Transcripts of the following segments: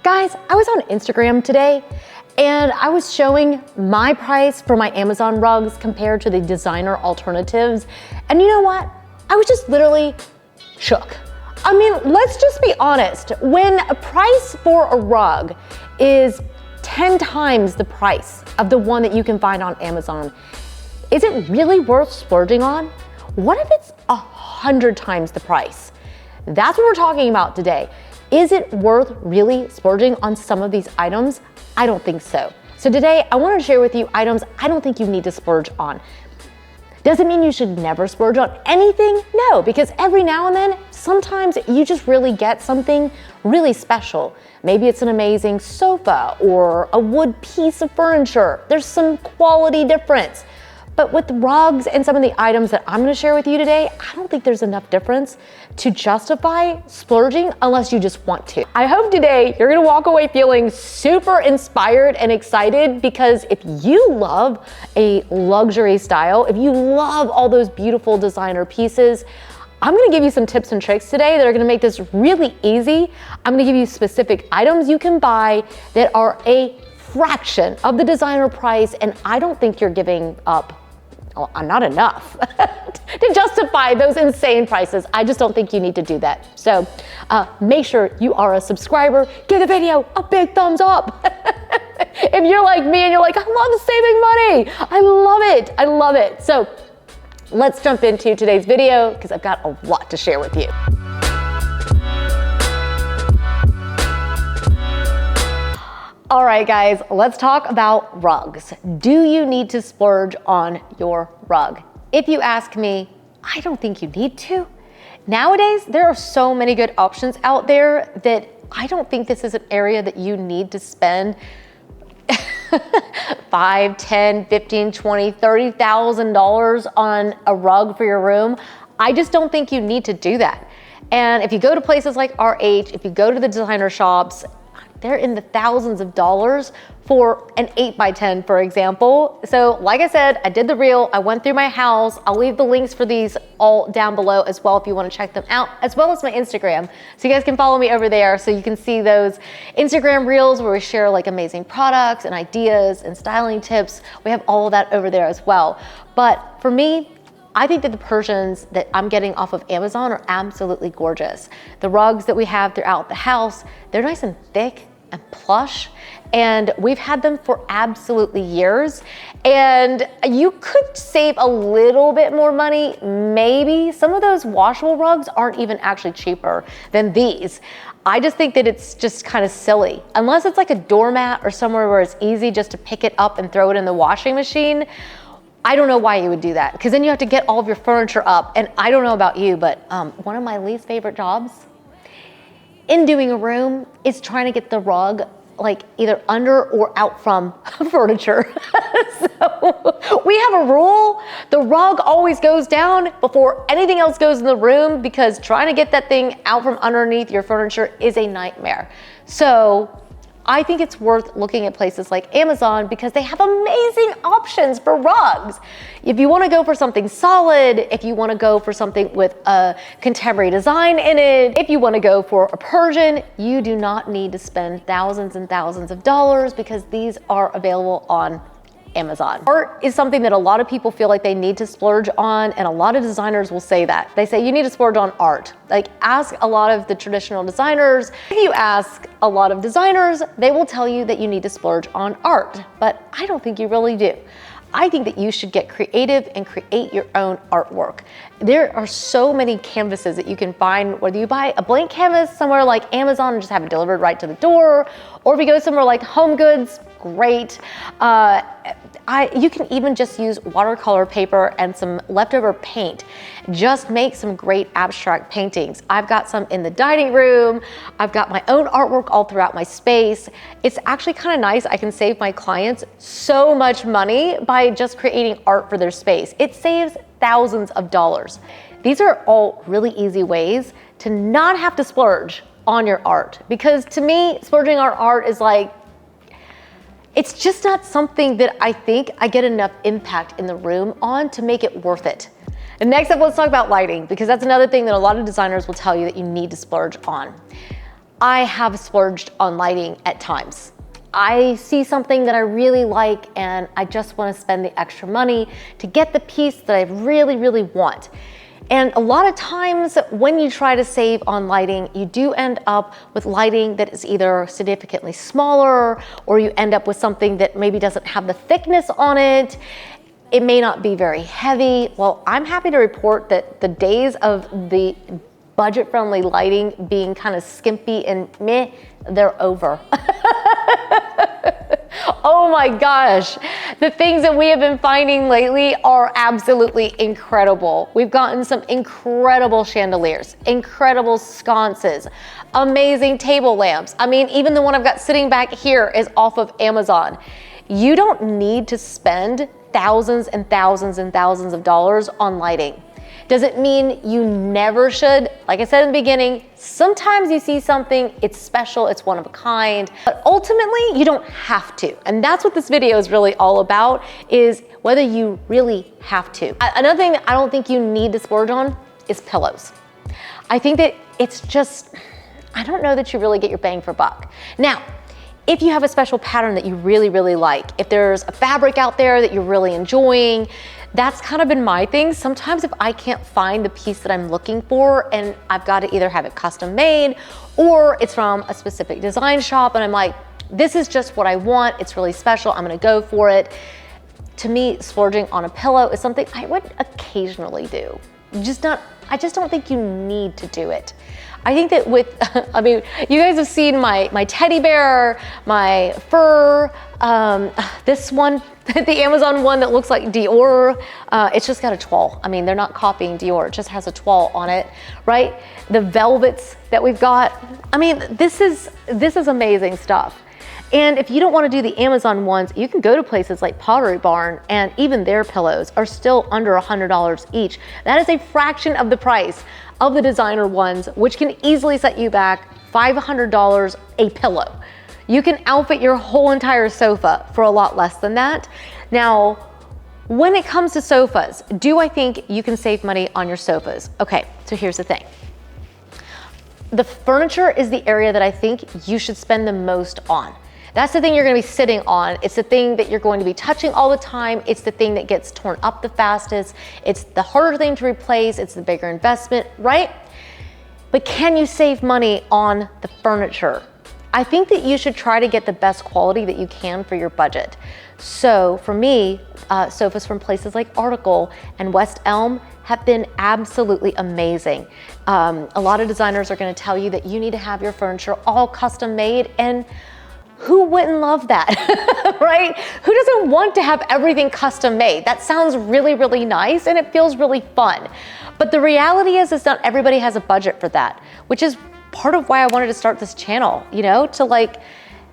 Guys, I was on Instagram today and I was showing my price for my Amazon rugs compared to the designer alternatives. And you know what? I was just literally shook. I mean, let's just be honest. When a price for a rug is 10 times the price of the one that you can find on Amazon, is it really worth splurging on? What if it's 100 times the price? That's what we're talking about today. Is it worth really splurging on some of these items? I don't think so. So today I want to share with you items I don't think you need to splurge on. Does it mean you should never splurge on anything? No, because every now and then, sometimes you just really get something really special. Maybe it's an amazing sofa or a wood piece of furniture. There's some quality difference. But with rugs and some of the items that I'm gonna share with you today, I don't think there's enough difference to justify splurging unless you just want to. I hope today you're gonna walk away feeling super inspired and excited, because if you love a luxury style, if you love all those beautiful designer pieces, I'm gonna give you some tips and tricks today that are gonna make this really easy. I'm gonna give you specific items you can buy that are a fraction of the designer price, and I don't think you're giving up not enough to justify those insane prices. I just don't think you need to do that. So make sure you are a subscriber. Give the video a big thumbs up. If you're like me and you're like, I love saving money. I love it. I love it. So let's jump into today's video because I've got a lot to share with you. All right, guys, let's talk about rugs. Do you need to splurge on your rug? If you ask me, I don't think you need to. Nowadays, there are so many good options out there that I don't think this is an area that you need to spend $5, $10, $15, $20, $30,000 on a rug for your room. I just don't think you need to do that. And if you go to places like RH, if you go to the designer shops, they're in the thousands of dollars for an 8x10, for example. So like I said, I did the reel, I went through my house. I'll leave the links for these all down below as well if you wanna check them out, as well as my Instagram. So you guys can follow me over there so you can see those Instagram reels where we share like amazing products and ideas and styling tips. We have all of that over there as well. But for me, I think that the Persians that I'm getting off of Amazon are absolutely gorgeous. The rugs that we have throughout the house, they're nice and thick and plush, and we've had them for absolutely years. And you could save a little bit more money, maybe. Some of those washable rugs aren't even actually cheaper than these. I just think that it's just kind of silly. Unless it's like a doormat or somewhere where it's easy just to pick it up and throw it in the washing machine, I don't know why you would do that, because then you have to get all of your furniture up. And I don't know about you, but one of my least favorite jobs in doing a room is trying to get the rug like either under or out from furniture. So we have a rule, the rug always goes down before anything else goes in the room, because trying to get that thing out from underneath your furniture is a nightmare. So I think it's worth looking at places like Amazon because they have amazing options for rugs. If you want to go for something solid, if you want to go for something with a contemporary design in it, if you want to go for a Persian, you do not need to spend thousands and thousands of dollars because these are available on Amazon. Art is something that a lot of people feel like they need to splurge on, and a lot of designers will say that. They say you need to splurge on art. Like, ask a lot of the traditional designers. If you ask a lot of designers, they will tell you that you need to splurge on art, but I don't think you really do. I think that you should get creative and create your own artwork. There are so many canvases that you can find, whether you buy a blank canvas somewhere like Amazon and just have it delivered right to the door, or if you go somewhere like Home Goods, great. You can even just use watercolor paper and some leftover paint. Just make some great abstract paintings. I've got some in the dining room. I've got my own artwork all throughout my space. It's actually kind of nice. I can save my clients so much money by just creating art for their space. It saves thousands of dollars. These are all really easy ways to not have to splurge on your art, because to me, splurging on art is like, it's just not something that I think I get enough impact in the room on to make it worth it. And next up, let's talk about lighting, because that's another thing that a lot of designers will tell you that you need to splurge on. I have splurged on lighting at times. I see something that I really like and I just want to spend the extra money to get the piece that I really, really want. And a lot of times when you try to save on lighting, you do end up with lighting that is either significantly smaller, or you end up with something that maybe doesn't have the thickness on it. It may not be very heavy. Well, I'm happy to report that the days of the budget-friendly lighting being kind of skimpy and meh, they're over. Oh my gosh, the things that we have been finding lately are absolutely incredible. We've gotten some incredible chandeliers, incredible sconces, amazing table lamps. I mean, even the one I've got sitting back here is off of Amazon. You don't need to spend thousands and thousands and thousands of dollars on lighting. Does it mean you never should? Like I said in the beginning, sometimes you see something, it's special, it's one of a kind, but ultimately you don't have to. And that's what this video is really all about, is whether you really have to. Another thing that I don't think you need to splurge on is pillows. I think that it's just, I don't know that you really get your bang for buck. Now, if you have a special pattern that you really, really like, if there's a fabric out there that you're really enjoying, that's kind of been my thing. Sometimes if I can't find the piece that I'm looking for and I've got to either have it custom made or it's from a specific design shop and I'm like, this is just what I want, it's really special, I'm gonna go for it. To me, splurging on a pillow is something I would occasionally do. I just don't think you need to do it. I think that with, I mean, you guys have seen my teddy bear, my fur, this one, the Amazon one that looks like Dior, it's just got a toile. I mean, they're not copying Dior, it just has a toile on it, right? The velvets that we've got, I mean, this is amazing stuff. And if you don't want to do the Amazon ones, you can go to places like Pottery Barn, and even their pillows are still under $100 each. That is a fraction of the price of the designer ones, which can easily set you back $500 a pillow. You can outfit your whole entire sofa for a lot less than that. Now, when it comes to sofas, do I think you can save money on your sofas? Okay, so here's the thing. The furniture is the area that I think you should spend the most on. That's the thing you're gonna be sitting on. It's the thing that you're going to be touching all the time. It's the thing that gets torn up the fastest. It's the harder thing to replace. It's the bigger investment, right? But can you save money on the furniture? I think that you should try to get the best quality that you can for your budget. So for me, sofas from places like Article and West Elm have been absolutely amazing. A lot of designers are gonna tell you that you need to have your furniture all custom made, and who wouldn't love that, right? Who doesn't want to have everything custom made? That sounds really, really nice and it feels really fun. But the reality is not everybody has a budget for that, which is part of why I wanted to start this channel, you know, to like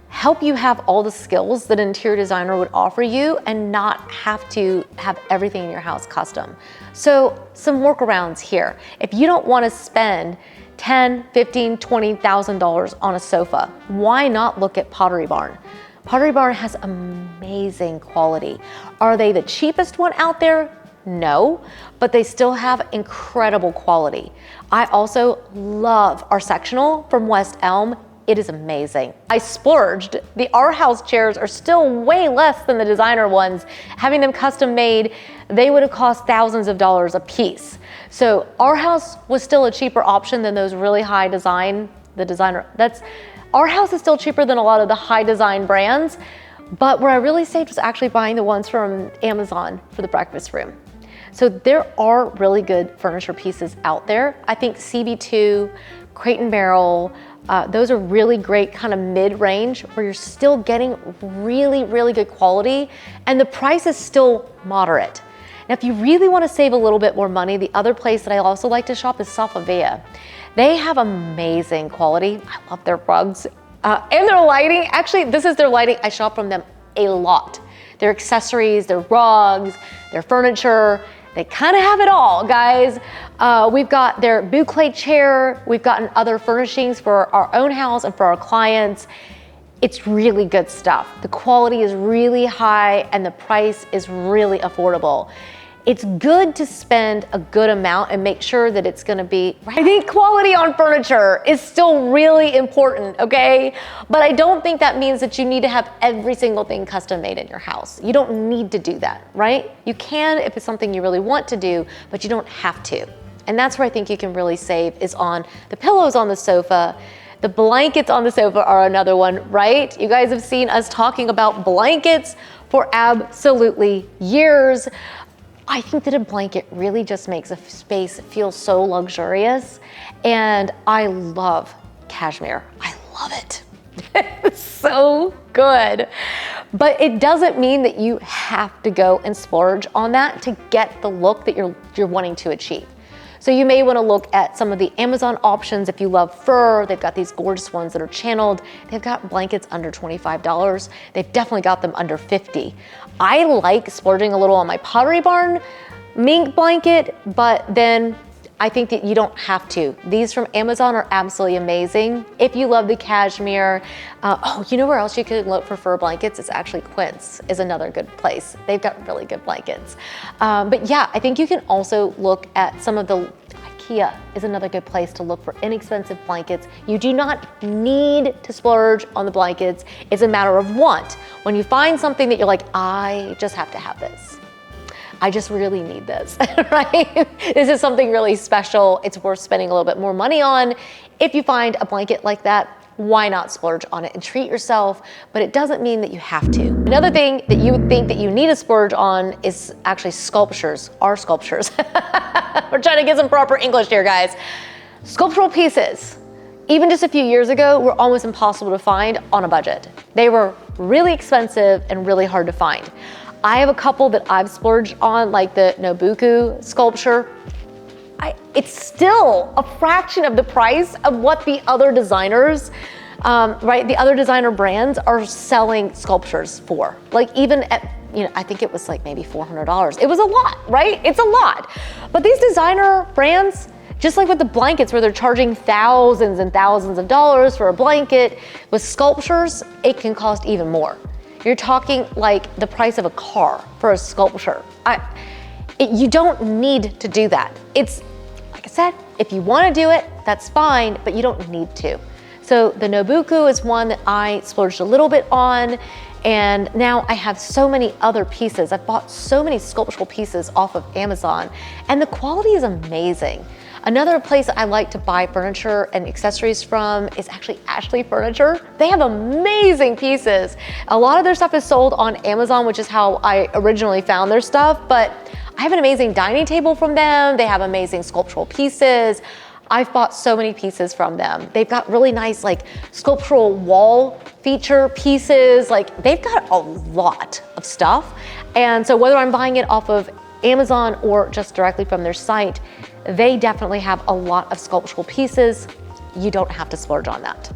help you have all the skills that an interior designer would offer you and not have to have everything in your house custom. So some workarounds here. If you don't want to spend $10,000, $15,000, $20,000 on a sofa, why not look at Pottery Barn? Pottery Barn has amazing quality. Are they the cheapest one out there? No, but they still have incredible quality. I also love our sectional from West Elm. It is amazing. I splurged. The Our House chairs are still way less than the designer ones. Having them custom made, they would have cost thousands of dollars a piece. So Our House was still a cheaper option than those really high design, Our House is still cheaper than a lot of the high design brands, but where I really saved was actually buying the ones from Amazon for the breakfast room. So there are really good furniture pieces out there. I think CB2, Crate and Barrel, those are really great kind of mid-range where you're still getting really, really good quality and the price is still moderate. Now, if you really want to save a little bit more money, the other place that I also like to shop is Sofavia. They have amazing quality. I love their rugs and their lighting. Actually, this is their lighting. I shop from them a lot. Their accessories, their rugs, their furniture. They kind of have it all, guys. We've got their boucle chair. We've gotten other furnishings for our own house and for our clients. It's really good stuff. The quality is really high and the price is really affordable. it's good to spend a good amount and make sure that it's gonna be, right? I think quality on furniture is still really important, okay? But I don't think that means that you need to have every single thing custom made in your house. You don't need to do that, right? You can if it's something you really want to do, but you don't have to. And that's where I think you can really save is on the pillows on the sofa. The blankets on the sofa are another one, right? You guys have seen us talking about blankets for absolutely years. I think that a blanket really just makes a space feel so luxurious. And I love cashmere. I love it. It's so good. But it doesn't mean that you have to go and splurge on that to get the look that you're wanting to achieve. So you may want to look at some of the Amazon options if you love fur. They've got these gorgeous ones that are channeled. They've got blankets under $25. They've definitely got them under $50. I like splurging a little on my Pottery Barn mink blanket, but then I think that you don't have to. These from Amazon are absolutely amazing. If you love the cashmere, oh, you know where else you could look for fur blankets? It's actually Quince is another good place. They've got really good blankets. But yeah, I think you can also look at some of the, IKEA is another good place to look for inexpensive blankets. You do not need to splurge on the blankets. It's a matter of want. When you find something that you're like, I just have to have this. I just really need this, right? This is something really special. It's worth spending a little bit more money on. If you find a blanket like that, why not splurge on it and treat yourself? But it doesn't mean that you have to. Another thing that you would think that you need to splurge on is actually sculptures, our sculptures. We're trying to get some proper English here, guys. Sculptural pieces, even just a few years ago, were almost impossible to find on a budget. They were really expensive and really hard to find. I have a couple that I've splurged on, like the Nobuku sculpture. It's still a fraction of the price of what the other designers, right? The other designer brands are selling sculptures for. Like even at, you know, I think it was like maybe $400. It was a lot, right? It's a lot. But these designer brands, just like with the blankets where they're charging thousands and thousands of dollars for a blanket, with sculptures, it can cost even more. You're talking like the price of a car for a sculpture. You don't need to do that. It's, like I said, if you want to do it, that's fine, but you don't need to. So the Nobuku is one that I splurged a little bit on, and now I have so many other pieces. I've bought so many sculptural pieces off of Amazon, and the quality is amazing. Another place I like to buy furniture and accessories from is actually Ashley Furniture. They have amazing pieces. A lot of their stuff is sold on Amazon, which is how I originally found their stuff, but I have an amazing dining table from them. They have amazing sculptural pieces. I've bought so many pieces from them. They've got really nice like sculptural wall feature pieces. Like they've got a lot of stuff. And so whether I'm buying it off of Amazon or just directly from their site, they definitely have a lot of sculptural pieces. You don't have to splurge on that.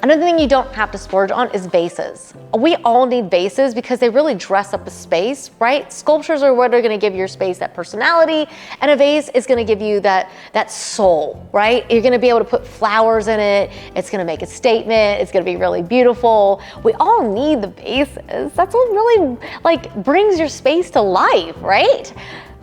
Another thing you don't have to splurge on is vases. We all need vases because they really dress up a space, right? Sculptures are what are gonna give your space that personality, and a vase is gonna give you that soul, right? You're gonna be able to put flowers in it. It's gonna make a statement. It's gonna be really beautiful. We all need the vases. That's what really like brings your space to life, right?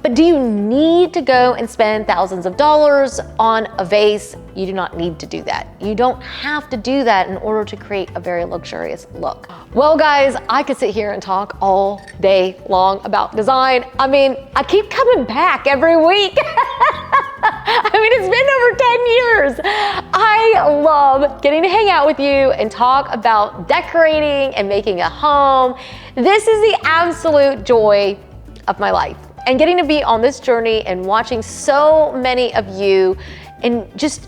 But do you need to go and spend thousands of dollars on a vase? You do not need to do that. You don't have to do that in order to create a very luxurious look. Well, guys, I could sit here and talk all day long about design. I mean, I keep coming back every week. I mean, it's been over 10 years. I love getting to hang out with you and talk about decorating and making a home. This is the absolute joy of my life. And getting to be on this journey and watching so many of you and just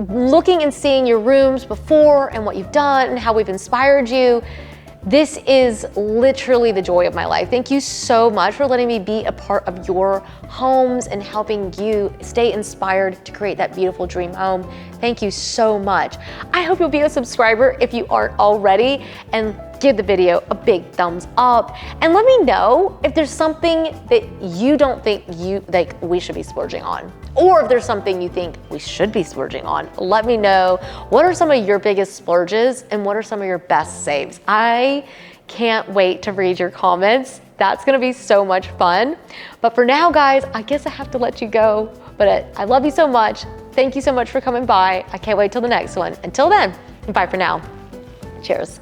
looking and seeing your rooms before and what you've done and how we've inspired you. This is literally the joy of my life. Thank you so much for letting me be a part of your homes and helping you stay inspired to create that beautiful dream home. Thank you so much. I hope you'll be a subscriber if you aren't already, and give the video a big thumbs up, and let me know if there's something that you don't think we should be splurging on, or if there's something you think we should be splurging on. Let me know. What are some of your biggest splurges and what are some of your best saves? I can't wait to read your comments. That's gonna be so much fun. But for now, guys, I guess I have to let you go. But I love you so much. Thank you so much for coming by. I can't wait till the next one. Until then, bye for now. Cheers.